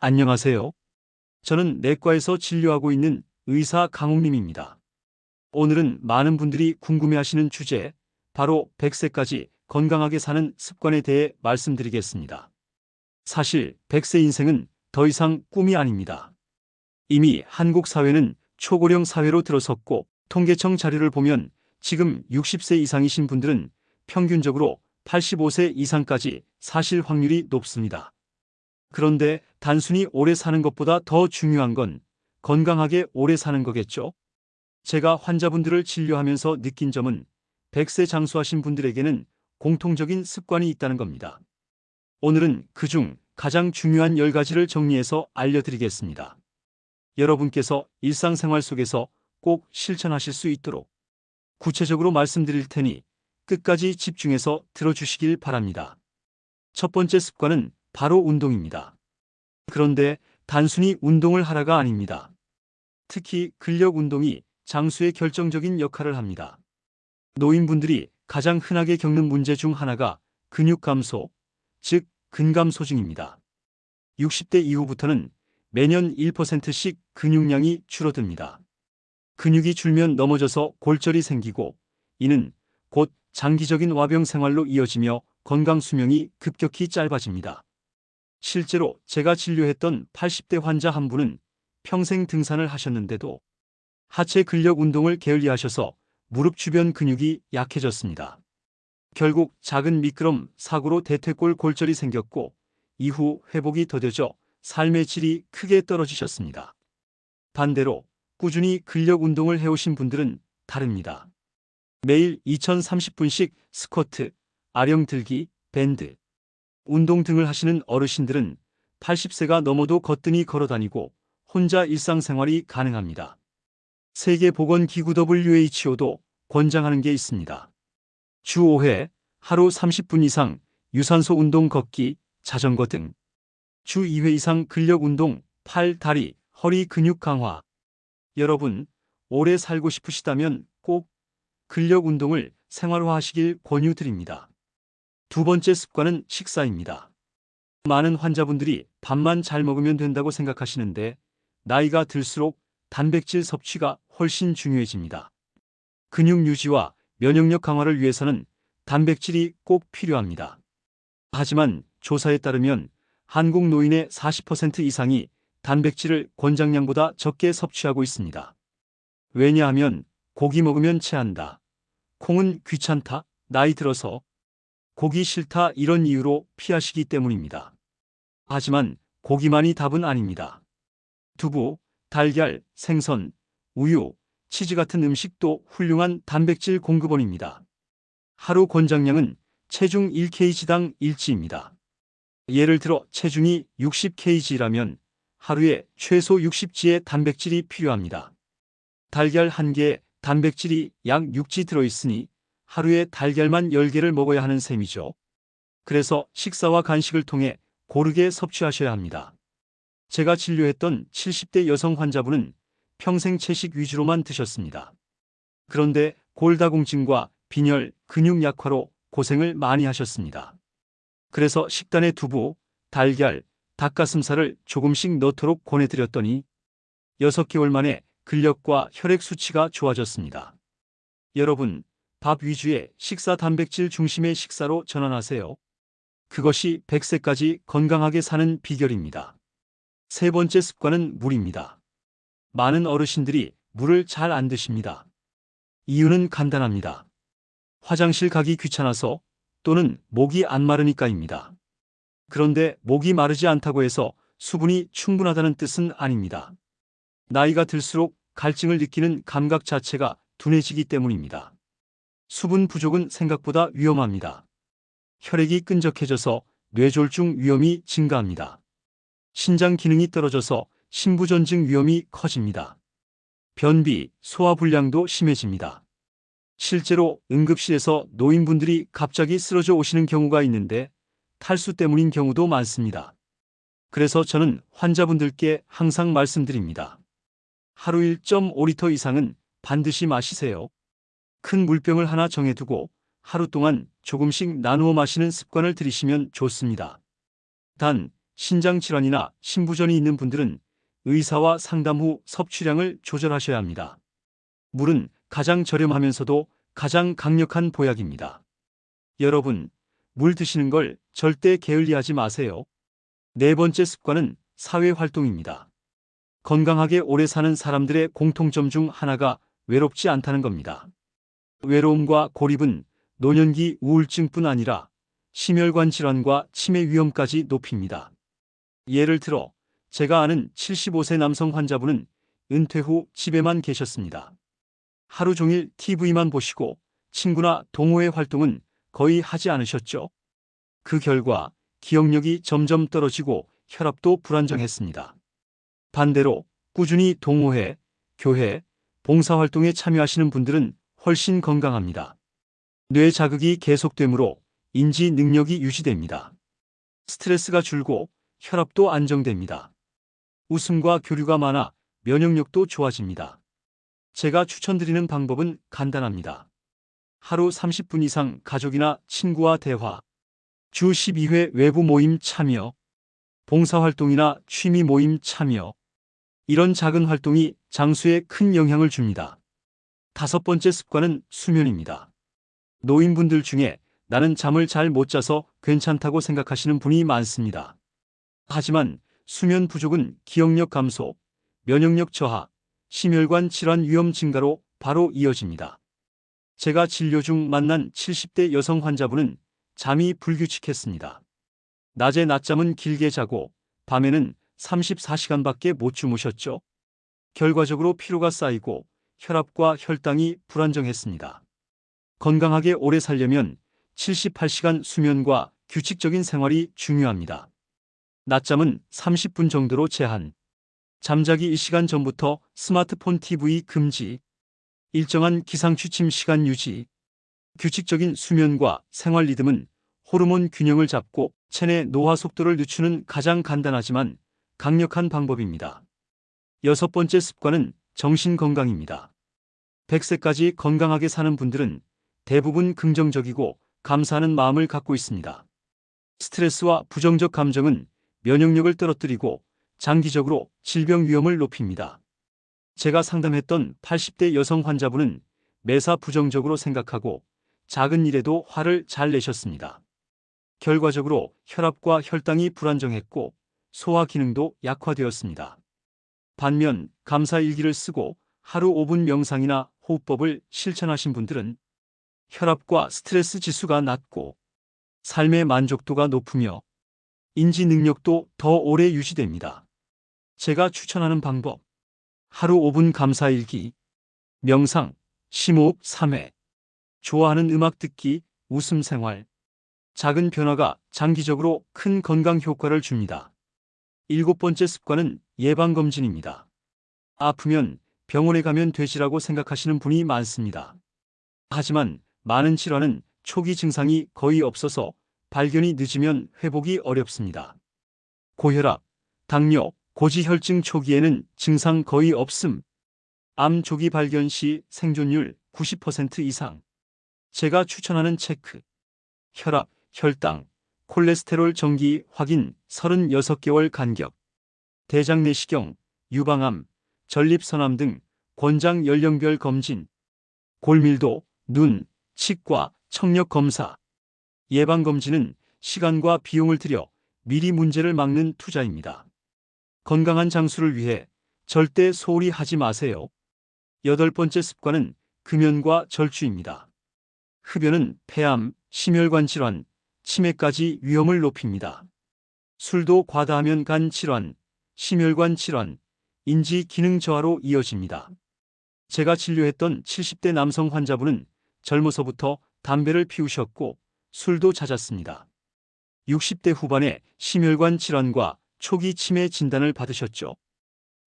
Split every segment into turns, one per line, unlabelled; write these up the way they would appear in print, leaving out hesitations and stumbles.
안녕하세요. 저는 내과에서 진료하고 있는 의사 강옥림입니다. 오늘은 많은 분들이 궁금해하시는 주제, 바로 100세까지 건강하게 사는 습관에 대해 말씀드리겠습니다. 사실 100세 인생은 더 이상 꿈이 아닙니다. 이미 한국 사회는 초고령 사회로 들어섰고, 통계청 자료를 보면 지금 60세 이상이신 분들은 평균적으로 85세 이상까지 사실 확률이 높습니다. 그런데 단순히 오래 사는 것보다 더 중요한 건 건강하게 오래 사는 거겠죠? 제가 환자분들을 진료하면서 느낀 점은 100세 장수하신 분들에게는 공통적인 습관이 있다는 겁니다. 오늘은 그중 가장 중요한 10가지를 정리해서 알려드리겠습니다. 여러분께서 일상생활 속에서 꼭 실천하실 수 있도록 구체적으로 말씀드릴 테니 끝까지 집중해서 들어주시길 바랍니다. 첫 번째 습관은 바로 운동입니다. 그런데 단순히 운동을 하라가 아닙니다. 특히 근력 운동이 장수의 결정적인 역할을 합니다. 노인분들이 가장 흔하게 겪는 문제 중 하나가 근육 감소, 즉 근감소증입니다. 60대 이후부터는 매년 1%씩 근육량이 줄어듭니다. 근육이 줄면 넘어져서 골절이 생기고, 이는 곧 장기적인 와병 생활로 이어지며 건강 수명이 급격히 짧아집니다. 실제로 제가 진료했던 80대 환자 한 분은 평생 등산을 하셨는데도 하체 근력 운동을 게을리하셔서 무릎 주변 근육이 약해졌습니다. 결국 작은 미끄럼 사고로 대퇴골 골절이 생겼고, 이후 회복이 더뎌져 삶의 질이 크게 떨어지셨습니다. 반대로 꾸준히 근력 운동을 해오신 분들은 다릅니다. 매일 2030분씩 스쿼트, 아령 들기, 밴드, 운동 등을 하시는 어르신들은 80세가 넘어도 거뜬히 걸어다니고 혼자 일상생활이 가능합니다. 세계보건기구 WHO도 권장하는 게 있습니다. 주 5회, 하루 30분 이상 유산소 운동 걷기, 자전거 등. 주 2회 이상 근력 운동, 팔, 다리, 허리 근육 강화. 여러분, 오래 살고 싶으시다면 꼭 근력 운동을 생활화하시길 권유드립니다. 두 번째 습관은 식사입니다. 많은 환자분들이 밥만 잘 먹으면 된다고 생각하시는데, 나이가 들수록 단백질 섭취가 훨씬 중요해집니다. 근육 유지와 면역력 강화를 위해서는 단백질이 꼭 필요합니다. 하지만 조사에 따르면 한국 노인의 40% 이상이 단백질을 권장량보다 적게 섭취하고 있습니다. 왜냐하면 고기 먹으면 체한다, 콩은 귀찮다, 나이 들어서 고기 싫다 이런 이유로 피하시기 때문입니다. 하지만 고기만이 답은 아닙니다. 두부, 달걀, 생선, 우유, 치즈 같은 음식도 훌륭한 단백질 공급원입니다. 하루 권장량은 체중 1kg당 1지입니다. 예를 들어 체중이 60kg라면 하루에 최소 60지의 단백질이 필요합니다. 달걀 1개에 단백질이 약 6지 들어있으니 하루에 달걀만 10개를 먹어야 하는 셈이죠. 그래서 식사와 간식을 통해 고르게 섭취하셔야 합니다. 제가 진료했던 70대 여성 환자분은 평생 채식 위주로만 드셨습니다. 그런데 골다공증과 빈혈, 근육 약화로 고생을 많이 하셨습니다. 그래서 식단에 두부, 달걀, 닭가슴살을 조금씩 넣도록 권해드렸더니 6개월 만에 근력과 혈액 수치가 좋아졌습니다. 여러분, 밥 위주의 식사, 단백질 중심의 식사로 전환하세요. 그것이 100세까지 건강하게 사는 비결입니다. 세 번째 습관은 물입니다. 많은 어르신들이 물을 잘 안 드십니다. 이유는 간단합니다. 화장실 가기 귀찮아서, 또는 목이 안 마르니까입니다. 그런데 목이 마르지 않다고 해서 수분이 충분하다는 뜻은 아닙니다. 나이가 들수록 갈증을 느끼는 감각 자체가 둔해지기 때문입니다. 수분 부족은 생각보다 위험합니다. 혈액이 끈적해져서 뇌졸중 위험이 증가합니다. 신장 기능이 떨어져서 신부전증 위험이 커집니다. 변비, 소화불량도 심해집니다. 실제로 응급실에서 노인분들이 갑자기 쓰러져 오시는 경우가 있는데 탈수 때문인 경우도 많습니다. 그래서 저는 환자분들께 항상 말씀드립니다. 하루 1.5리터 이상은 반드시 마시세요. 큰 물병을 하나 정해두고 하루 동안 조금씩 나누어 마시는 습관을 들이시면 좋습니다. 단, 신장 질환이나 신부전이 있는 분들은 의사와 상담 후 섭취량을 조절하셔야 합니다. 물은 가장 저렴하면서도 가장 강력한 보약입니다. 여러분, 물 드시는 걸 절대 게을리하지 마세요. 네 번째 습관은 사회활동입니다. 건강하게 오래 사는 사람들의 공통점 중 하나가 외롭지 않다는 겁니다. 외로움과 고립은 노년기 우울증뿐 아니라 심혈관 질환과 치매 위험까지 높입니다. 예를 들어 제가 아는 75세 남성 환자분은 은퇴 후 집에만 계셨습니다. 하루 종일 TV만 보시고 친구나 동호회 활동은 거의 하지 않으셨죠. 그 결과 기억력이 점점 떨어지고 혈압도 불안정했습니다. 반대로 꾸준히 동호회, 교회, 봉사활동에 참여하시는 분들은 훨씬 건강합니다. 뇌 자극이 계속되므로 인지 능력이 유지됩니다. 스트레스가 줄고 혈압도 안정됩니다. 웃음과 교류가 많아 면역력도 좋아집니다. 제가 추천드리는 방법은 간단합니다. 하루 30분 이상 가족이나 친구와 대화, 주 12회 외부 모임 참여, 봉사활동이나 취미 모임 참여. 이런 작은 활동이 장수에 큰 영향을 줍니다. 다섯 번째 습관은 수면입니다. 노인분들 중에 나는 잠을 잘 못 자서 괜찮다고 생각하시는 분이 많습니다. 하지만 수면 부족은 기억력 감소, 면역력 저하, 심혈관 질환 위험 증가로 바로 이어집니다. 제가 진료 중 만난 70대 여성 환자분은 잠이 불규칙했습니다. 낮에 낮잠은 길게 자고 밤에는 34시간밖에 못 주무셨죠. 결과적으로 피로가 쌓이고 혈압과 혈당이 불안정했습니다. 건강하게 오래 살려면 78시간 수면과 규칙적인 생활이 중요합니다. 낮잠은 30분 정도로 제한. 잠자기 1시간 전부터 스마트폰 TV 금지. 일정한 기상취침 시간 유지. 규칙적인 수면과 생활 리듬은 호르몬 균형을 잡고 체내 노화 속도를 늦추는 가장 간단하지만 강력한 방법입니다. 여섯 번째 습관은 정신 건강입니다. 100세까지 건강하게 사는 분들은 대부분 긍정적이고 감사하는 마음을 갖고 있습니다. 스트레스와 부정적 감정은 면역력을 떨어뜨리고 장기적으로 질병 위험을 높입니다. 제가 상담했던 80대 여성 환자분은 매사 부정적으로 생각하고 작은 일에도 화를 잘 내셨습니다. 결과적으로 혈압과 혈당이 불안정했고 소화 기능도 약화되었습니다. 반면 감사 일기를 쓰고 하루 5분 명상이나 호흡법을 실천하신 분들은 혈압과 스트레스 지수가 낮고 삶의 만족도가 높으며 인지 능력도 더 오래 유지됩니다. 제가 추천하는 방법: 하루 5분 감사 일기, 명상, 심호흡 3회, 좋아하는 음악 듣기, 웃음 생활. 작은 변화가 장기적으로 큰 건강 효과를 줍니다. 일곱 번째 습관은 예방검진입니다. 아프면 병원에 가면 되지라고 생각하시는 분이 많습니다. 하지만 많은 질환은 초기 증상이 거의 없어서 발견이 늦으면 회복이 어렵습니다. 고혈압, 당뇨, 고지혈증 초기에는 증상 거의 없음. 암 조기 발견 시 생존율 90% 이상. 제가 추천하는 체크: 혈압, 혈당, 콜레스테롤 정기 확인 36개월 간격, 대장 내시경, 유방암, 전립선암 등 권장 연령별 검진, 골밀도, 눈, 치과, 청력 검사. 예방검진은 시간과 비용을 들여 미리 문제를 막는 투자입니다. 건강한 장수를 위해 절대 소홀히 하지 마세요. 여덟 번째 습관은 금연과 절주입니다. 흡연은 폐암, 심혈관 질환, 치매까지 위험을 높입니다. 술도 과다하면 간 질환, 심혈관 질환, 인지 기능 저하로 이어집니다. 제가 진료했던 70대 남성 환자분은 젊어서부터 담배를 피우셨고 술도 잦았습니다. 60대 후반에 심혈관 질환과 초기 치매 진단을 받으셨죠.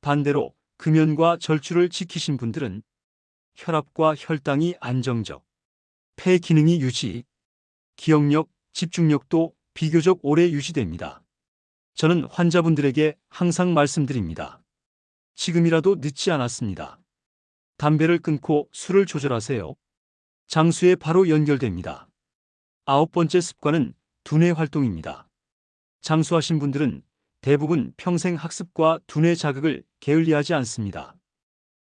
반대로 금연과 절주를 지키신 분들은 혈압과 혈당이 안정적, 폐 기능이 유지, 기억력, 집중력도 비교적 오래 유지됩니다. 저는 환자분들에게 항상 말씀드립니다. 지금이라도 늦지 않았습니다. 담배를 끊고 술을 조절하세요. 장수에 바로 연결됩니다. 아홉 번째 습관은 두뇌 활동입니다. 장수하신 분들은 대부분 평생 학습과 두뇌 자극을 게을리하지 않습니다.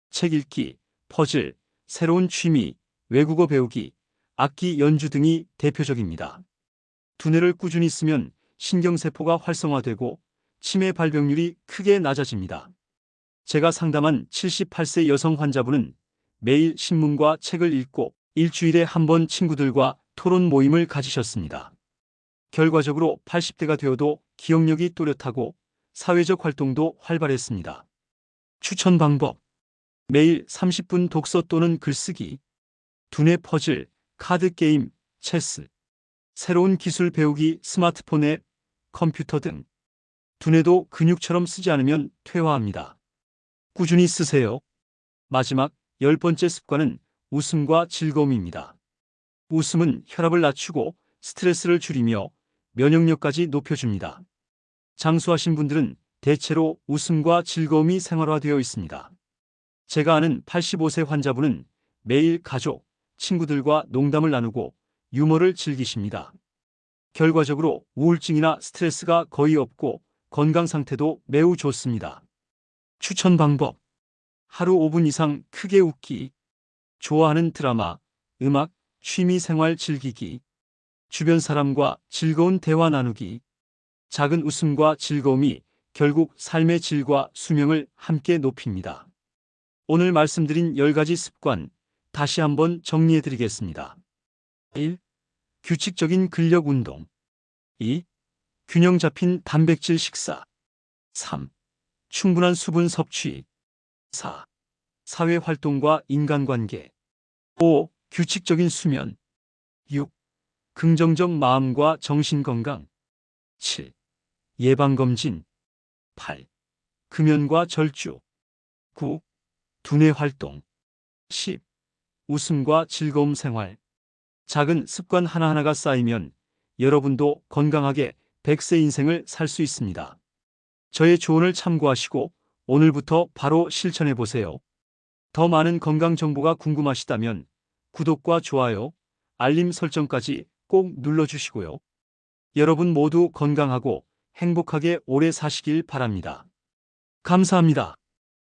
책 읽기, 퍼즐, 새로운 취미, 외국어 배우기, 악기 연주 등이 대표적입니다. 두뇌를 꾸준히 쓰면 신경세포가 활성화되고 치매 발병률이 크게 낮아집니다. 제가 상담한 78세 여성 환자분은 매일 신문과 책을 읽고 일주일에 한 번 친구들과 토론 모임을 가지셨습니다. 결과적으로 80대가 되어도 기억력이 또렷하고 사회적 활동도 활발했습니다. 추천 방법. 매일 30분 독서 또는 글쓰기, 두뇌 퍼즐, 카드 게임, 체스, 새로운 기술 배우기, 스마트폰 앱, 컴퓨터 등. 두뇌도 근육처럼 쓰지 않으면 퇴화합니다. 꾸준히 쓰세요. 마지막 10번째 습관은 웃음과 즐거움입니다. 웃음은 혈압을 낮추고 스트레스를 줄이며 면역력까지 높여줍니다. 장수하신 분들은 대체로 웃음과 즐거움이 생활화되어 있습니다. 제가 아는 85세 환자분은 매일 가족, 친구들과 농담을 나누고 유머를 즐기십니다. 결과적으로 우울증이나 스트레스가 거의 없고 건강 상태도 매우 좋습니다. 추천 방법. 하루 5분 이상 크게 웃기. 좋아하는 드라마, 음악, 취미 생활 즐기기. 주변 사람과 즐거운 대화 나누기. 작은 웃음과 즐거움이 결국 삶의 질과 수명을 함께 높입니다. 오늘 말씀드린 10가지 습관, 다시 한번 정리해 드리겠습니다. 1. 규칙적인 근력 운동. 2. 균형 잡힌 단백질 식사. 3. 충분한 수분 섭취. 4. 사회 활동과 인간관계. 5. 규칙적인 수면. 6. 긍정적 마음과 정신 건강. 7. 예방검진. 8. 금연과 절주. 9. 두뇌 활동. 10. 웃음과 즐거움 생활. 작은 습관 하나하나가 쌓이면 여러분도 건강하게 100세 인생을 살 수 있습니다. 저의 조언을 참고하시고 오늘부터 바로 실천해 보세요. 더 많은 건강 정보가 궁금하시다면 구독과 좋아요, 알림 설정까지 꼭 눌러주시고요. 여러분 모두 건강하고 행복하게 오래 사시길 바랍니다. 감사합니다.